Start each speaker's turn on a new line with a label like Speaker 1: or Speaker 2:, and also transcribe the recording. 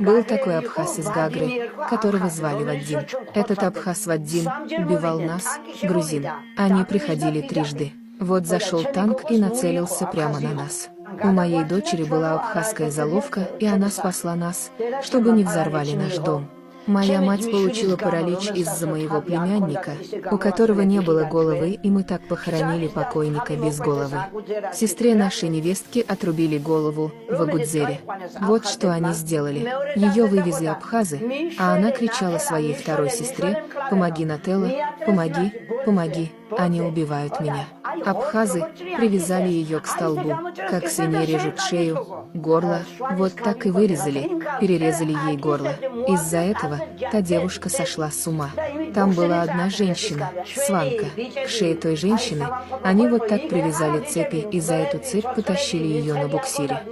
Speaker 1: Был такой абхаз из Гагры, которого звали Вадим. Этот абхаз Вадим убивал нас, грузин. Они приходили трижды. Вот зашел танк и нацелился прямо на нас. У моей дочери была абхазская заловка, и она спасла нас, чтобы не взорвали наш дом. Моя мать получила паралич из-за моего племянника, у которого не было головы, и мы так похоронили покойника без головы. Сестре нашей невестки отрубили голову в Агудзере. Вот что они сделали. Ее вывезли абхазы, а она кричала своей второй сестре: «Помоги, Нателла, помоги, помоги, они убивают меня». Абхазы привязали ее к столбу, как свиньи режут шею, горло, вот так и вырезали, перерезали ей горло. Из-за этого та девушка сошла с ума. Там была одна женщина, Сванка. К шее той женщины они вот так привязали цепи и за эту цепь потащили ее на буксире.